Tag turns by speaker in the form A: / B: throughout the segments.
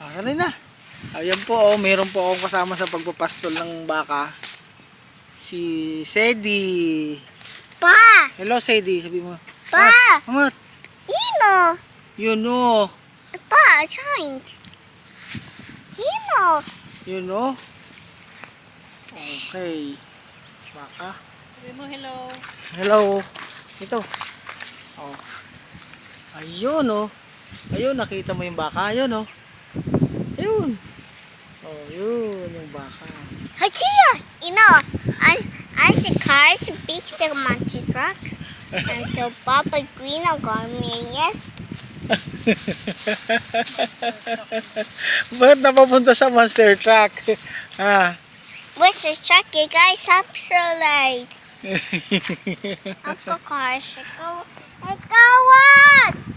A: Ano na? Ayan po, oh, meron po akong kasama sa pagpapastol ng baka. Si Sedi.
B: Pa!
A: Hello, Sedi. Sabi mo.
B: Pa!
A: Amat.
B: Hino!
A: Yun o.
B: Pa, change. Hino!
A: Yun o. Okay. Baka.
C: Sabi mo hello.
A: Hello. Ito. Oh. Ayun o. Ayun, nakita mo yung baka. Ayun o. Ayun. Oh, yun yung baka.
B: Hachiya! As the cars big the monster truck. And so Papa Green are going yes.
A: Bakit napapunta sa monster truck? Ah.
B: What's the truck? You guys up so late. Up the cars. Go on!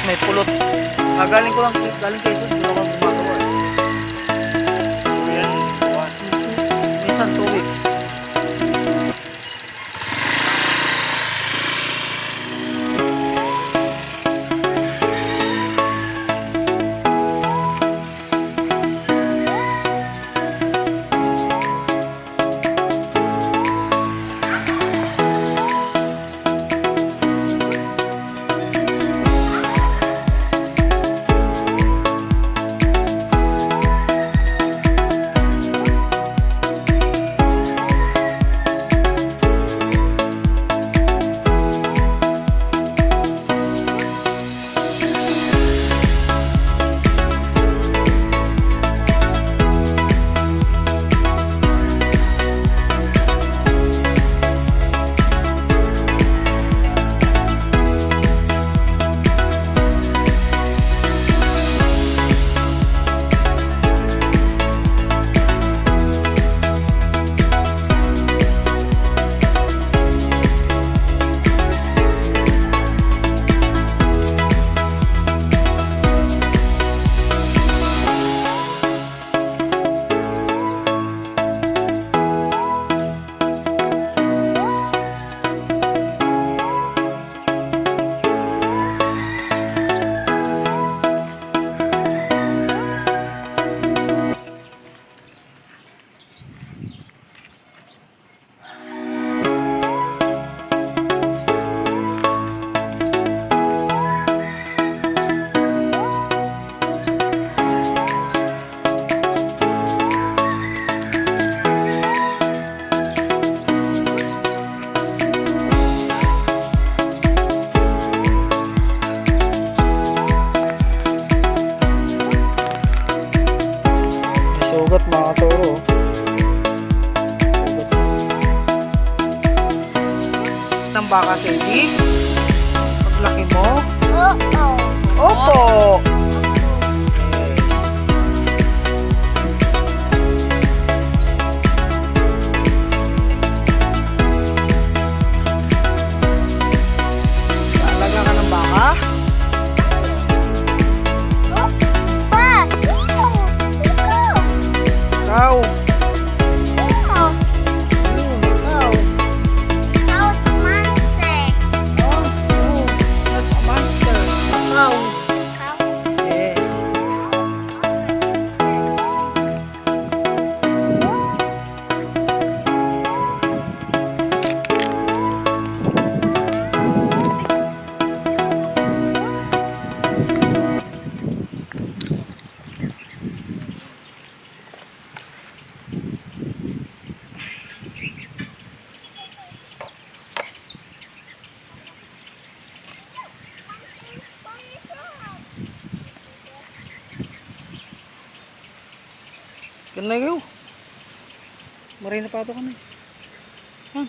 A: may pulot. Galing ko lang, galing kay Sus, doon ako gumagawa.
C: Ayan, buwan.
A: Minsan 2 weeks. Sugat mga toro. Ng baka sa hindi. Paglaki mo.
B: Oo.
A: Opo. Alaga ka ng baka?
B: Pa! Ikaw!
A: Ikaw.
B: Ikaw!
A: Ikaw.
B: Ikaw sa monster!
A: Oh, that's a monster. Ikaw.
B: Ikaw?
A: Yes. Kan na yun. Marina pa ito ka na. Ha?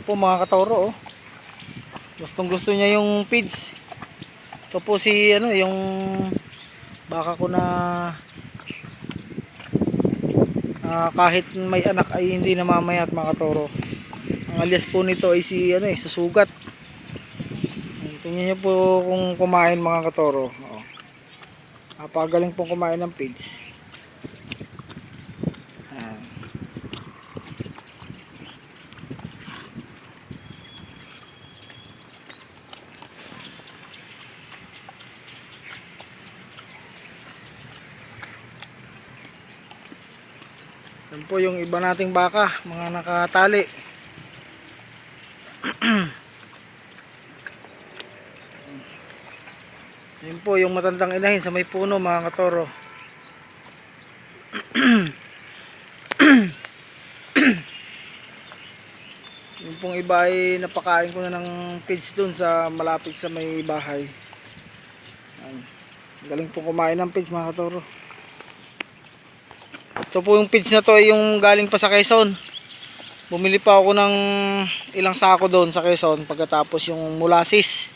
A: Po mga katoro, oh. Gustong gusto niya yung feeds. Ito po si ano, yung baka ko na kahit may anak ay hindi namamayat mga katoro. Ang alias po nito ay si ano, susugat. Tingnan niyo po kung kumain mga katoro. Oh. Napakagaling pong kumain ng feeds. Yan po yung iba nating baka, mga nakatali. Yan po yung matandang inahin sa may puno mga katoro. Yan Yung pong iba ay napakain ko na ng pids dun sa malapit sa may bahay. Ayan. Galing po kumain ng pids mga katoro. Ito po yung pids na to ay yung galing pa sa Quezon. Bumili pa ako ng ilang sako doon sa Quezon pagkatapos yung molasses.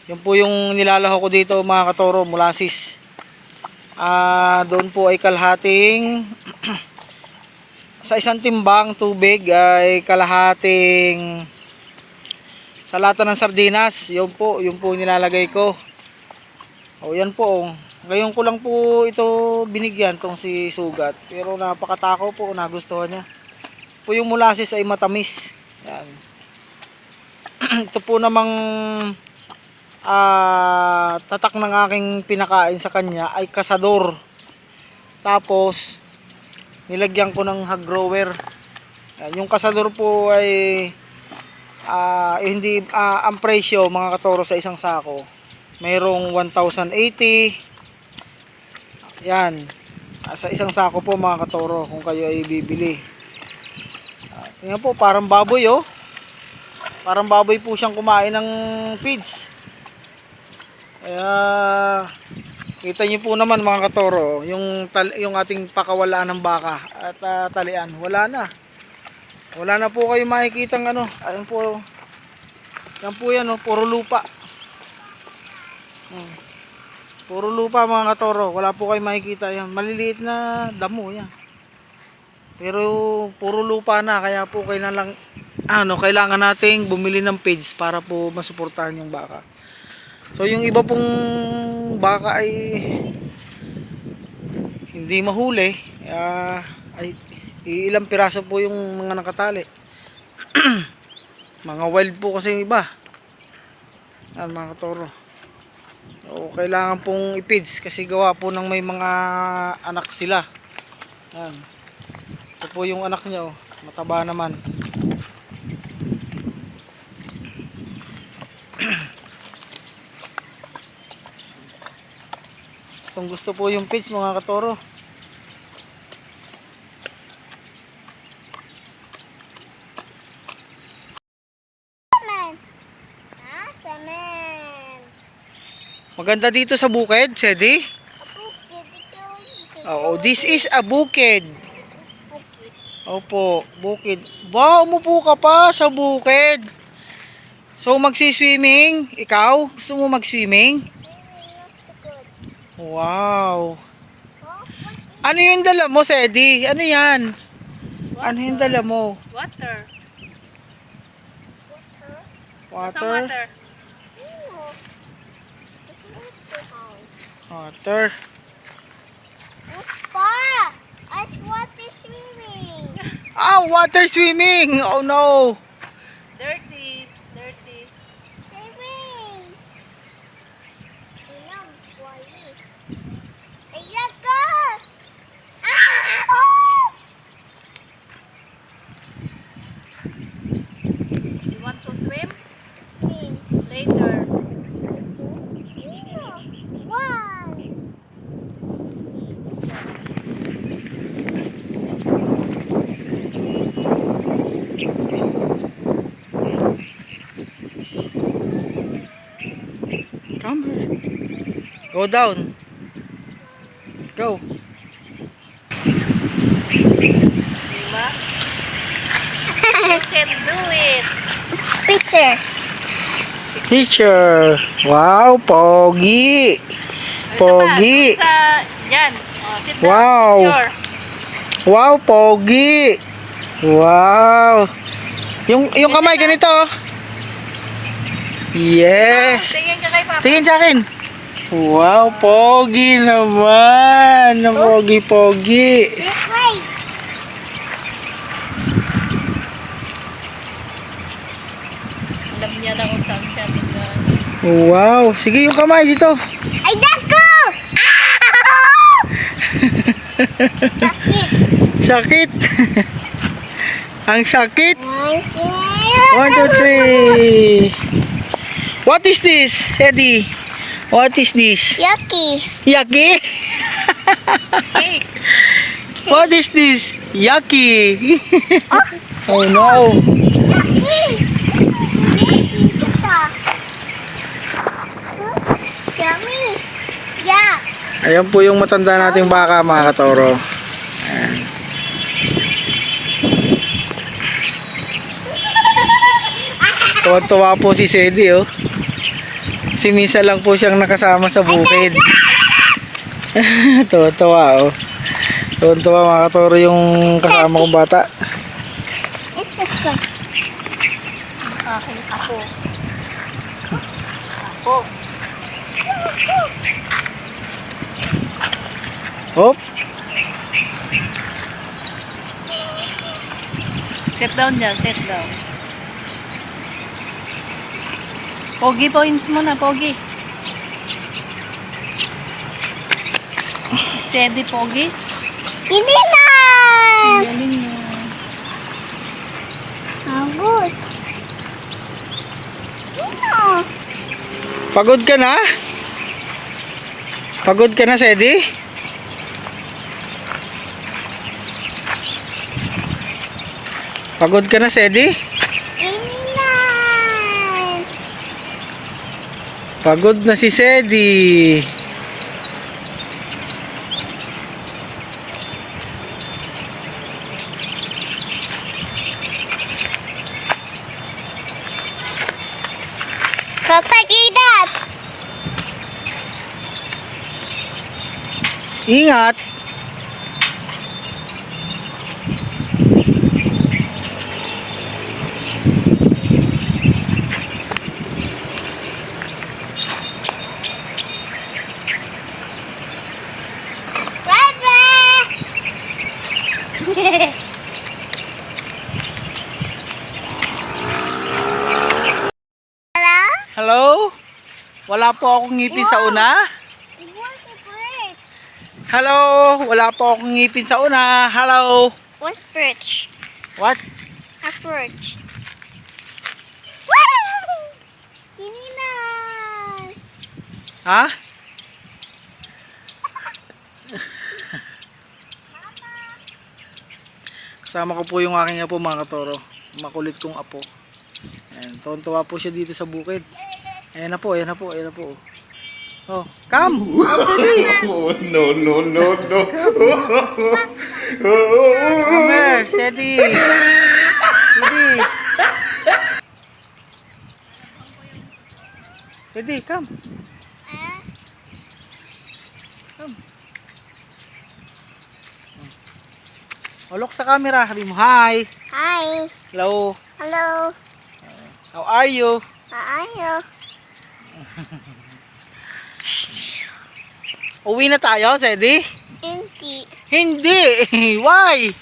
A: Yun po yung nilalaho ko dito mga katoro, molasses. Doon po ay kalahating sa isang timbang tubig ay kalahating sa lata ng sardinas. Yun po nilalagay ko. O yan po. Ngayon ko lang po ito binigyan tong si Sugat. Pero napakatakaw po, nagustuhan niya. Po yung molasses ay matamis. Yan. Ito po namang tatak ng aking pinakain sa kanya ay kasador. Tapos nilagyan ko ng hog grower. Yung kasador po ay hindi ang presyo mga katoro sa isang sako. Mayroong 1,080. Yan. Sa isang sako po mga katoro kung kayo ay bibili. Tingnan po, parang baboy oh. Parang baboy po siyang kumain ng feeds. Kaya kita niyo po naman mga katoro, yung ating pakawalaan ng baka at talian, wala na. Wala na po kayo makikitang ano. Ayun po. Yan po yan oh, puro lupa. Puro lupa mga katoro, wala po kayo makikita yan. Maliliit na damo yan. Pero puro lupa na, kaya po kailangan nating bumili ng feeds para po masuportahan yung baka. So yung iba pong baka ay hindi mahuli, ay ilang piraso po yung mga nakatali. Mga wild po kasi yung iba. Yan mga katoro. So kailangan pong i-feeds kasi gawa po ng may mga anak sila. Yan. Ito po yung anak niya oh, mataba naman. Gusto po yung feeds mga katoro. Maganda dito sa bukid, Sedi. Oo, this is a bukid. Opo, bukid. Wow, umupo ka pa sa bukid. So magsi-swimming, ikaw? Gusto mo mag-swimming? Wow. Ano yung dala mo, Sedi? Ano yan? Ano yung dala mo?
C: Water.
A: Water?
C: Water.
A: Water.
B: Pa! Ice water swimming!
A: Water swimming! Oh no!
C: Dirty. Dirty.
B: Swimming! Inom, boys. Ayan ka!
C: You want to swim? Later.
A: Come here. Go down. Go.
C: Diba? You can do it.
B: Picture.
A: Teacher. Wow, pogi. Pogi.
C: Yan. Oh, sit down.
A: Wow.
C: Picture.
A: Wow, pogi. Wow. Yung kamay ganito. Oh. Yes.
C: Tingin ka kay Papa.
A: Tingin sa akin. Wow, pogi naman. Pogi.
B: Wait.
C: Alam niya na kung saan siya bigla.
A: Wow. Sige, yung kamay dito.
B: Ay, dako!
A: Sakit. Ang sakit. 1, 2, 3. What is this, Eddie? What is this?
B: Yucky.
A: Yucky?
C: Cake.
A: What is this? Yucky.
B: Oh,
A: Oh no.
B: Yummy. Yeah.
A: Ayan po yung matanda nating baka mga katoro. Tuwa-tuwa po si Sedi oh. Si Misa lang po siyang nakasama sa bukid. Tuwa-tuwa oh. Tuwa-tuwa mga katoro yung kasama kong bata.
B: It's this one.
C: Aking ako.
A: Hop.
C: Sit down dyan, sit down. Pogi points mo na, Pogi. Sedi Pogi.
B: Hindi na.
C: Galing mo.
B: Good. No.
A: Pagod ka na? Pagod ka na, Sedi? Pagod ka na, Sedi?
B: Ininan.
A: Pagod na si Sedi.
B: Papagidat.
A: Ingat.
B: Bye-bye. Hello?
A: Hello? Wala po akong ngipin sa una.
B: What's the bridge?
A: Hello? Wala po akong ngipin sa una. Hello?
B: What's bridge?
A: What?
B: A bridge. Woo! Ininan.
A: Ha? Kasama ko po yung aking apo mga katoro. Makulit kong apo. Ayan, tuwa po siya dito sa bukid. Ayan na po, ayan na po, ayan na po. Oh, come!
D: Oh, no, no, no, no.
A: Come here, steady! Steady! Steady, come! Come! Oh, look sa camera, sabi mo, hi!
B: Hi.
A: Hello!
B: Hello.
A: How are you?
B: How are you?
A: Uwi na tayo, Sedi?
B: Hindi.
A: Hindi! Why?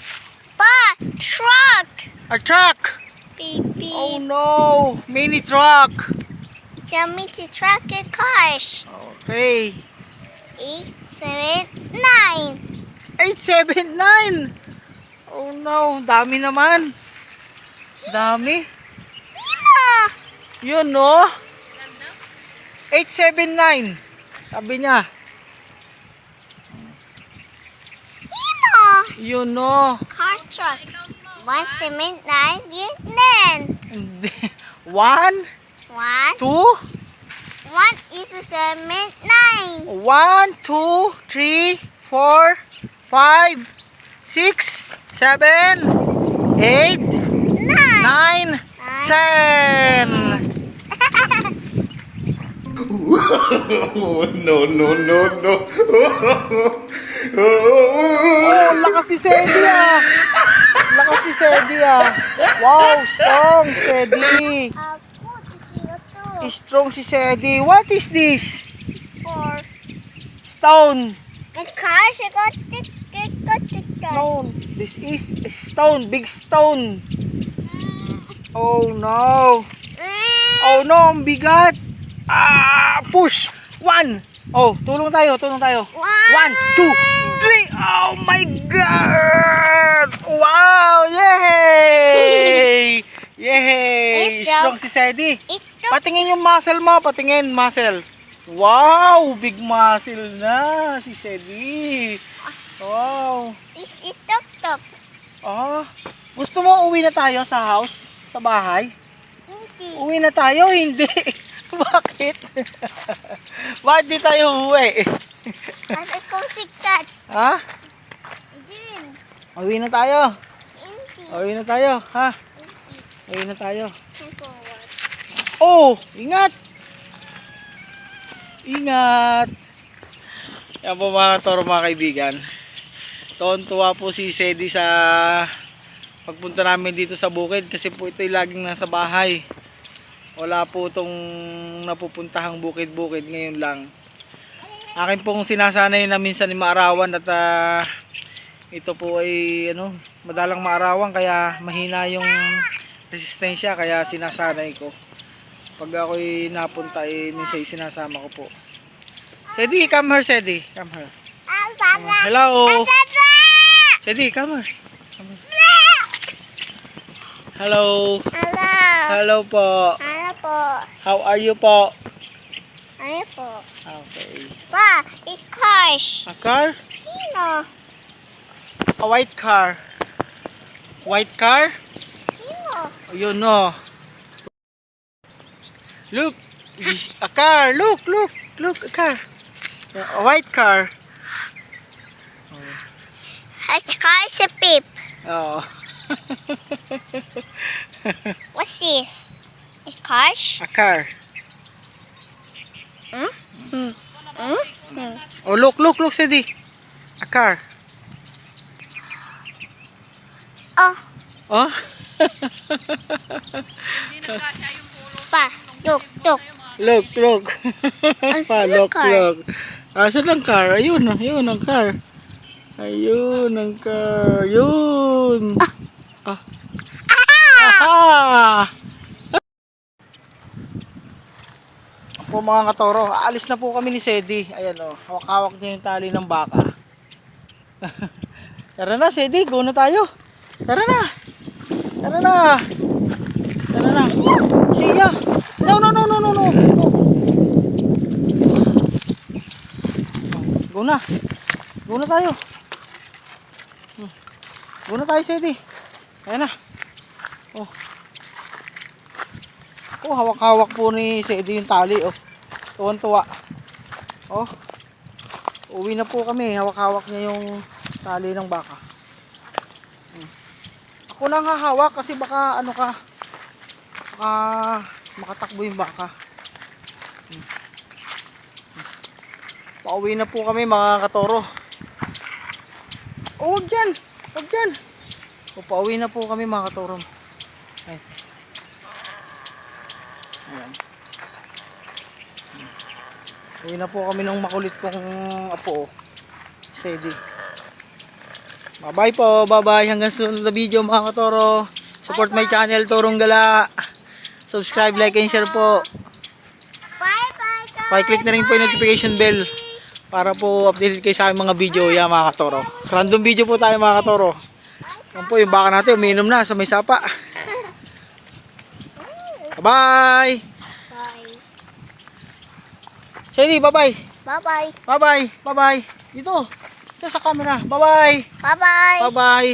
B: But truck.
A: A truck!
B: Baby.
A: Oh no! Mini truck!
B: Tell me to track your cars.
A: Okay.
B: 8, 7, 9.
A: 879! Oh no, dami naman. Dami.
B: Ina.
A: Yun no? 879. Sabi niya.
B: Ina.
A: Yun no?
B: Car truck. 1, 7, 9, 10.
A: Hindi. 1,
B: 1.
A: 2,
B: 1 is a 7, 9.
A: 1, 2, 3, 4, 5, 6, 7, 8, 9, 10.
D: Oh, no, no, no, no.
A: Oh, lakas ni Sedi ah. Lakas ni Sedi ah. Wow, strong Sedi.
B: Ako, sino to?
A: Strong si Sedi. What is this?
B: 4.
A: Stone.
B: The car should go tick, tick, go tick, tick.
A: No, this is stone. Big stone. Oh no. Oh no, ang bigat. Ah, push. 1. Oh, tulong tayo, tulong tayo. 1, 2, 3. Oh my God. Wow, yay. Yay. Strong si Sedi.
B: Ito.
A: Patingin yung muscle mo, patingin muscle. Wow, big muscle na si Sedi. Wow.
B: Ito, top.
A: Ah, Gusto mo uwi na tayo sa house? Sa bahay?
B: Hindi.
A: Uwi na tayo? Hindi. Bakit? Bakit di tayo uwi?
B: Kasi kung sikat.
A: Ha?
B: Din.
A: Uwi na tayo.
B: Hindi.
A: Uwi na tayo, ha? Uwi na tayo.
B: Forward.
A: Oh, ingat. Ingat. Yan po mga katoro, mga kaibigan. Tuwan-tuwa po si Sedi sa pagpunta namin dito sa bukid kasi po ito'y laging nasa bahay. Wala po itong napupuntahang bukid-bukid ngayon lang. Akin pong sinasanay na minsan ni maarawan at ito po ay madalang maarawan kaya mahina yung resistensya kaya sinasanay ko. Pag ako'y napunta minsan sinasama ko po. Sedi, come here, Sedi. Come here. Come here. Hello. Sedi, come here. Come here. Hello.
B: Hello.
A: Hello po.
B: Ano po?
A: How are you po?
B: Ano po?
A: Okay.
B: Pa, it's cars.
A: A car?
B: Sino?
A: A white car. White car?
B: Sino?
A: Ayun no. Look. A car. Look, look. Look, a car. A white car.
B: It's cars a peep.
A: Oh.
B: What's this? It's cars?
A: A car.
B: Hmm?
A: Oh, look, look, look, Sedi. A car.
B: Oh,
A: Oh.
B: pa, look, look.
A: Look, look. Pa,
B: Asan ang
A: look,
B: car?
A: look. Asan ang car? Ayun, ayun ang car. Ayun ang car. Yun. Ah. Aha! Po mga katoro, aalis na po kami ni Sedi. Ayan o, hawak-hawak niya yung tali ng baka. Tara na Sedi, go na tayo. Tara na. Tara na. Tara na. Siya. No, no, no, no, no, no. Go na. Go na tayo. Go na tayo Sedi. Ayan na. Oh. Oh, hawak-hawak po ni Sedi yung tali, oh. Tuwan-tuwa. Oh. Uwi na po kami, hawak-hawak niya yung tali ng baka. Ako nang hahawak kasi baka baka makatakbo yung baka. Pauwi na po kami mga katoro. Oh, wag dyan. Wag dyan. O, pauwi na po kami mga katoro. Ay. Ayan. Uwi na po kami ng makulit kong apo, Sedi. Bye-bye po, bye-bye. Hanggang sunod na video mga katoro. Support my channel, Torong Gala. Subscribe, like, and share po.
B: Bye-bye, guys.
A: Pa-click na rin po yung notification bell para po updated kayo sa aking mga video yan mga katoro. Random video po tayo mga katoro. Yan po yung baka natin, umiinom na sa may sapa. Bye!
B: Bye.
A: Sedi, bye-bye.
B: Bye-bye.
A: Bye-bye. Bye-bye. Dito. Dito sa camera. Bye-bye.
B: Bye-bye.
A: Bye-bye.